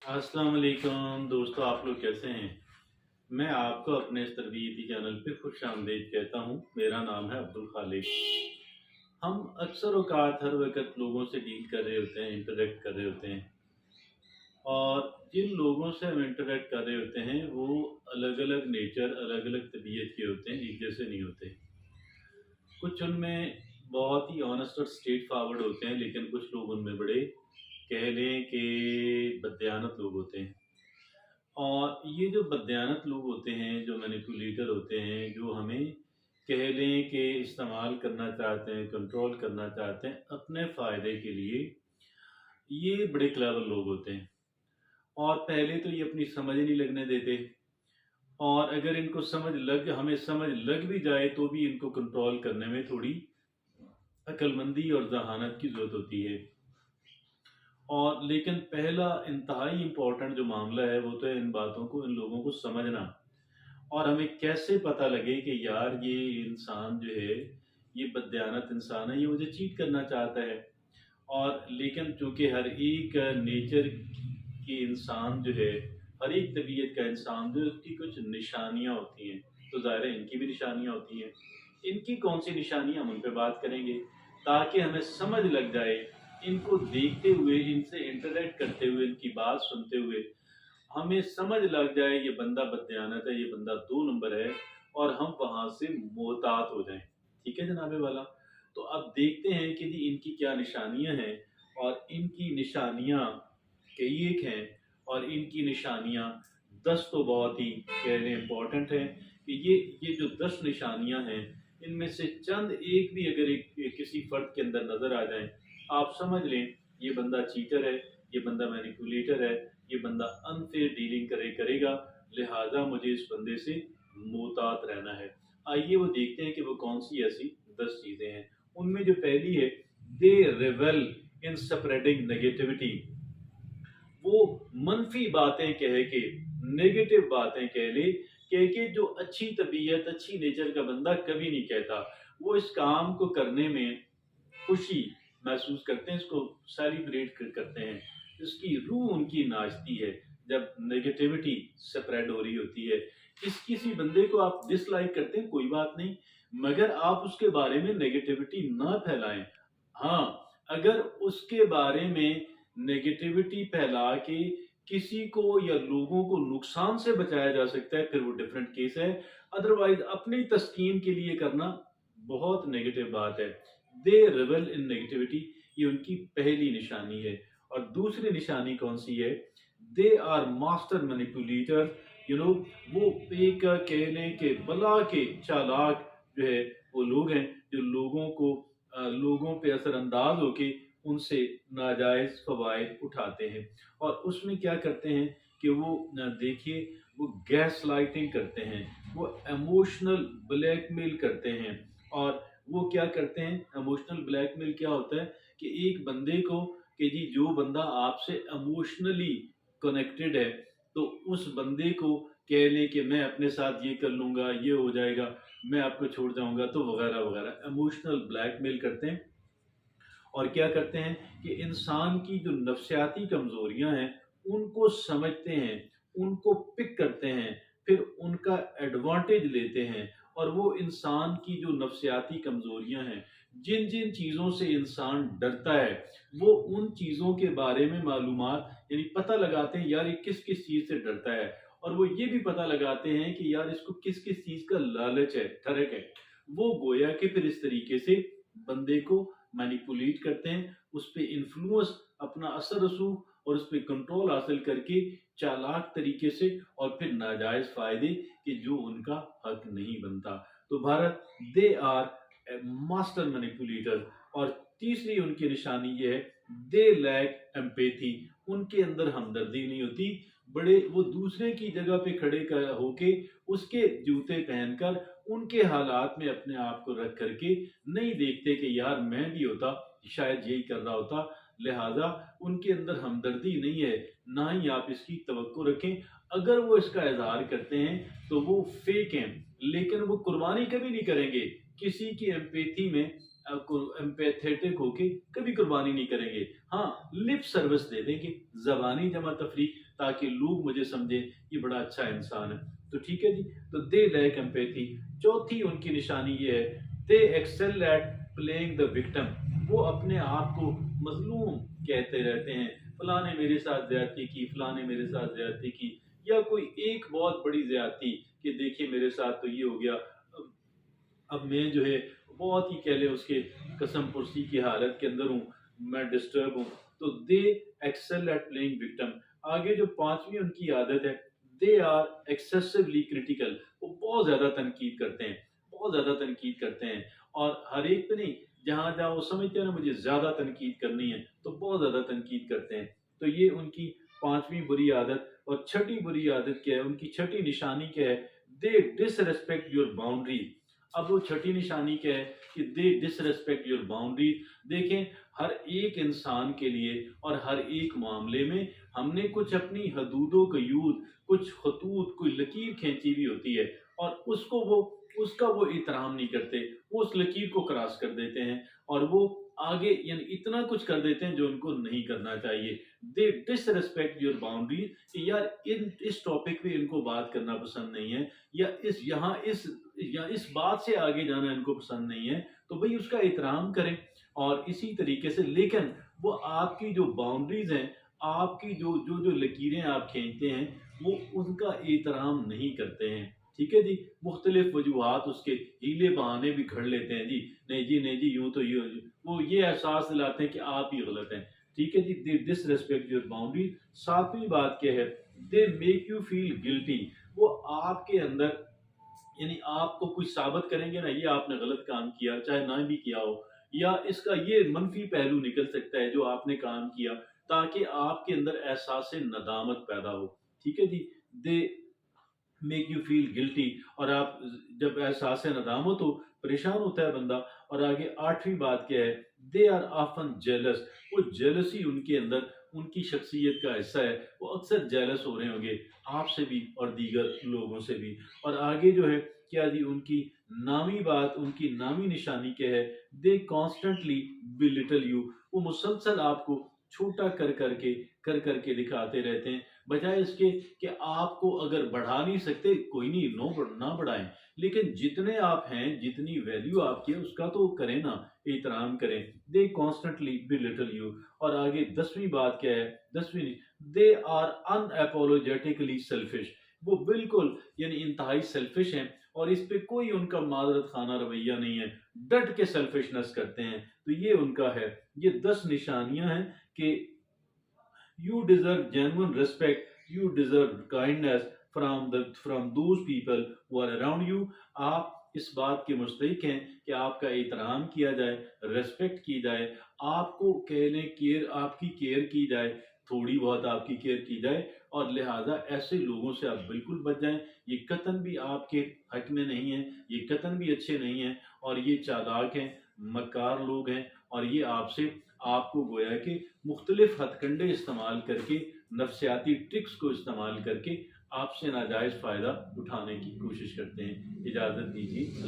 अस्सलाम वालेकुम दोस्तों, आप लोग कैसे हैं? मैं आपको अपने इस तरबियती चैनल पे खुशामदीद कहता हूँ। मेरा नाम है अब्दुल खालिक। हम अक्सर औक़ात हर वक़्त लोगों से डील कर रहे होते हैं, इंटरैक्ट कर रहे होते हैं और जिन लोगों से हम इंटरैक्ट कर रहे होते हैं, वो अलग-अलग नेचर, अलग-अलग तबीयत के होते हैं, एक जैसे नहीं होते। कुछ उनमें बहुत ही ऑनेस्ट और स्ट्रेट फॉरवर्ड होते हैं, लेकिन कुछ लोग उनमें बड़े कह लें कि बददयानत लोग होते हैं। और ये जो बददयानत लोग होते हैं, जो मैनिपुलेटर होते हैं, जो हमें कह लें कि इस्तेमाल करना चाहते हैं, कंट्रोल करना चाहते हैं अपने फ़ायदे के लिए, ये बड़े क्लेवर लोग होते हैं। और पहले तो ये अपनी समझ ही नहीं लगने देते और अगर इनको हमें समझ लग भी जाए तो भी इनको कंट्रोल करने में थोड़ी अक्लमंदी और ज़हानत की ज़रूरत होती है। और लेकिन पहला इंतहाई इम्पोर्टेंट जो मामला है, वो तो है इन बातों को, इन लोगों को समझना। और हमें कैसे पता लगे कि यार ये इंसान जो है, ये बददयानत इंसान है, ये मुझे चीट करना चाहता है। और लेकिन चूँकि हर एक नेचर की इंसान जो है, हर एक तबीयत का इंसान जो है, उसकी कुछ निशानियाँ होती हैं, तो ज़ाहिर है इनकी भी निशानियाँ होती हैं। इनकी कौन-सी निशानियाँ, हम उन पे बात करेंगे, ताकि हमें समझ लग जाए, इनको देखते हुए, इनसे इंटरैक्ट करते हुए, इनकी बात सुनते हुए हमें समझ लग जाए ये बंदा बददयानत है, ये बंदा 2 नंबर है और हम वहाँ से मोहतात हो जाएँ। ठीक है जनाबे वाला? तो अब देखते हैं कि जी इनकी क्या निशानियाँ हैं और इनकी निशानियाँ कई एक हैं और इनकी निशानियाँ 10 तो बहुत ही कह लें इम्पोर्टेंट हैं कि ये जो 10 निशानियाँ हैं, इनमें से चंद एक भी अगर एक किसी फ़र्द के अंदर नज़र आ जाएँ, आप समझ लें ये बंदा चीटर है, ये बंदा मैनिपुलेटर है, ये बंदा अनफेयर डीलिंग करेगा, लिहाजा मुझे इस बंदे से मुहतात रहना है। आइए वो देखते हैं कि वो कौन-सी ऐसी 10 चीज़ें हैं। उनमें जो पहली है, दे रिवेल इन स्प्रेडिंग नेगेटिविटी। वो मनफी बातें कह के, नेगेटिव बातें कह के जो अच्छी तबीयत, अच्छी नेचर का बंदा कभी नहीं कहता। वो इस काम को करने में खुशी महसूस करते हैं, इसको सेलिब्रेट करते हैं। इसकी रूह उनकी नाचती है जब नेगेटिविटी स्प्रेड हो रही होती है। किसी बंदे को आप डिसलाइक करते हैं, कोई बात नहीं, मगर आप उसके बारे में नेगेटिविटी ना फैलाएँ। हाँ, अगर उसके बारे में नेगेटिविटी फैला के किसी को या लोगों को नुकसान से बचाया जा सकता है, फिर वो डिफरेंट केस है। अदरवाइज़ अपनी तस्कीन के लिए करना बहुत नेगेटिव बात है। दे रिवेल इन नेगेटिविटी, ये उनकी पहली निशानी है। और दूसरी निशानी कौन-सी है? They are master manipulator, you know, वो एक कह लें कि बला के चालाक जो है वो लोग हैं, जो लोगों पे असरअंदाज होके उनसे नाजायज़ फ़वाइद उठाते हैं। और उसमें क्या करते हैं कि वो देखिए, वो गैसलाइटिंग करते हैं, वो इमोशनल ब्लैकमेल करते हैं। और वो क्या करते हैं, इमोशनल ब्लैकमेल क्या होता है कि एक बंदे को, कि जी जो बंदा आपसे इमोशनली कनेक्टेड है, तो उस बंदे को कह लें कि मैं अपने साथ ये कर लूँगा, ये हो जाएगा, मैं आपको छोड़ जाऊँगा, तो वगैरह-वगैरह इमोशनल ब्लैकमेल करते हैं। और क्या करते हैं कि इंसान की जो नफ्सियाती कमज़ोरियाँ हैं, उनको समझते हैं, उनको पिक करते हैं, फिर उनका एडवांटेज लेते हैं। और वो इंसान की जो नफ्सियाती कमज़ोरियाँ हैं, जिन-जिन चीज़ों से इंसान डरता है, वो उन चीज़ों के बारे में मालूमात यानी पता लगाते हैं, यार ये किस-किस चीज़ से डरता है। और वो ये भी पता लगाते हैं कि यार इसको किस-किस चीज़ का लालच है, ठरक है। वो गोया कि फिर इस तरीके से बंदे को मैनिपुलेट करते हैं, उस पे इन्फ्लुएंस, अपना असर रसूख और उस पे कंट्रोल हासिल करके चालाक तरीके से, और फिर नाजायज़ फ़ायदे कि जो उनका हक नहीं बनता। तो Bharat, they are a master manipulator. और तीसरी उनकी निशानी ये है, दे लैक एम्पैथी। उनके अंदर हमदर्दी नहीं होती। बड़े वो दूसरे की जगह पे खड़े होके, उसके जूते पहनकर, उनके हालात में अपने आप को रख करके नहीं देखते कि यार मैं भी होता, शायद यही कर रहा होता। लिहाजा उनके अंदर हमदर्दी नहीं है, ना ही आप इसकी तवक्को रखें। अगर वो इसका इज़हार करते हैं तो वो फेक हैं, लेकिन वो कुर्बानी कभी नहीं करेंगे। किसी की एम्पैथी में एम्पैथेटिक होके कभी कुर्बानी नहीं करेंगे। हाँ, लिप सर्विस दे देंगे, ज़बानी जमा तफरीक, ताकि लोग मुझे समझें ये बड़ा अच्छा इंसान है। तो ठीक है जी, तो दे लैक एम्पैथी। चौथी उनकी निशानी ये है, they excel at playing the victim. वो अपने आप को मजलूम कहते रहते हैं, फलां ने मेरे साथ ज्यादती की, फलां ने मेरे साथ ज्यादती की, या कोई एक बहुत बड़ी ज्यादती कि देखिए मेरे साथ तो ये हो गया, अब मैं जो है बहुत ही कह ले उसके कसम पुरसी की हालत के अंदर हूँ, मैं डिस्टर्ब हूँ। तो दे एक्सेल एट प्लेइंग विक्टिम। आगे जो पांचवी उनकी आदत है, दे आर एक्सेसिवली क्रिटिकल। वो बहुत ज्यादा तनकीद करते हैं, बहुत ज्यादा तनकीद करते हैं, और हर एक पे नहीं, जहां जहां वो समझते हैं ना मुझे ज्यादा तनकीद करनी है तो बहुत ज्यादा तनकीद करते हैं। तो ये उनकी पांचवी बुरी आदत। और छठी बुरी आदत क्या है, उनकी छठी निशानी क्या है, दे डिसरेस्पेक्ट योर बाउंड्री। अब वो छठी निशानी क्या है कि दे डिसरेस्पेक्ट योर बाउंड्री। देखें, हर एक इंसान के लिए और हर एक मामले में हमने कुछ अपनी हदूदों का यूज, कुछ खतूत, कोई लकीर खींची हुई होती है, और उसका वो एहतराम नहीं करते, वो उस लकीर को क्रॉस कर देते हैं, और वो आगे यानी इतना कुछ कर देते हैं जो उनको नहीं करना चाहिए। दे डिसरेस्पेक्ट योर बाउंड्री, कि यार इस टॉपिक पे इनको बात करना पसंद नहीं है, या इस बात से आगे जाना इनको पसंद नहीं है, तो भाई उसका एहतराम करें। और इसी तरीके से, लेकिन वो आपकी जो बाउंड्रीज हैं, आपकी जो जो जो लकीरें आप खींचते हैं, वो उनका एहतराम नहीं करते हैं। ठीक है जी, मुख्तलिफ वजूहात उसके हीले बहाने भी घड़ लेते हैं जी, नहीं जी नहीं जी, यूं तो यूं, वो ये एहसास दिलाते हैं कि आप ही गलत हैं। ठीक है जी, दे डिसरेस्पेक्ट योर बाउंड्री। सातवीं बात क्या है, दे मेक यू फील गिल्टी। वो आपके अंदर यानी आपको कुछ साबित करेंगे ना, ये आपने गलत काम किया, चाहे ना भी किया हो, या इसका ये मनफी पहलू निकल सकता है जो आपने काम किया, ताकि आपके अंदर एहसास नदामत पैदा हो। ठीक है जी, they make you feel guilty. और आप जब एहसास नदामत हो, परेशान होता है बंदा। और आगे आठवीं बात क्या है, दे आर ऑफन जेलस। वो जेलसी उनके अंदर उनकी शख्सियत का हिस्सा है, वो अक्सर जेलस हो रहे होंगे आपसे भी और दीगर लोगों से भी। और आगे जो है क्या जी, उनकी नामी बात, उनकी नामी निशानी क्या है, दे कॉन्स्टेंटली बिलिटल यू। वो मुसलसल आपको छोटा कर करके दिखाते रहते हैं, बजाय इसके कि आपको अगर बढ़ा नहीं सकते कोई नहीं, ना बढ़ाएं, लेकिन जितने आप हैं, जितनी वैल्यू आपकी है उसका तो करें ना, एहतराम करें। दे कॉन्स्टेंटली बिलिटल यू। और आगे 10वीं बात क्या है, 10वीं, दे आर अनएपोलोजेटिकली सेल्फिश। वो बिल्कुल यानी इंतहाई सेल्फिश हैं, और इस पे कोई उनका मादरत खाना रवैया नहीं है, डट के सेल्फिशनेस करते हैं। तो ये उनका है, ये 10 निशानियां हैं कि you deserve genuine respect, you deserve kindness from those people who are around you। आप इस बात के मुस्तहिक हैं कि आपका एहतराम किया जाए, रेस्पेक्ट की जाए, आपको कह लें केयर, आपकी केयर की जाए, थोड़ी बहुत आपकी केयर की जाए, और लिहाजा ऐसे लोगों से आप बिल्कुल बच जाएं। ये कतन भी आपके हक में नहीं है, ये कतन भी अच्छे नहीं हैं, और ये चालाक हैं, मक्कार लोग हैं, और ये आपको गोया कि मुख्तलिफ हथकंडे इस्तेमाल करके, नफ्सियाती ट्रिक्स को इस्तेमाल करके आपसे नाजायज़ फ़ायदा उठाने की कोशिश करते हैं। इजाज़त दीजिए।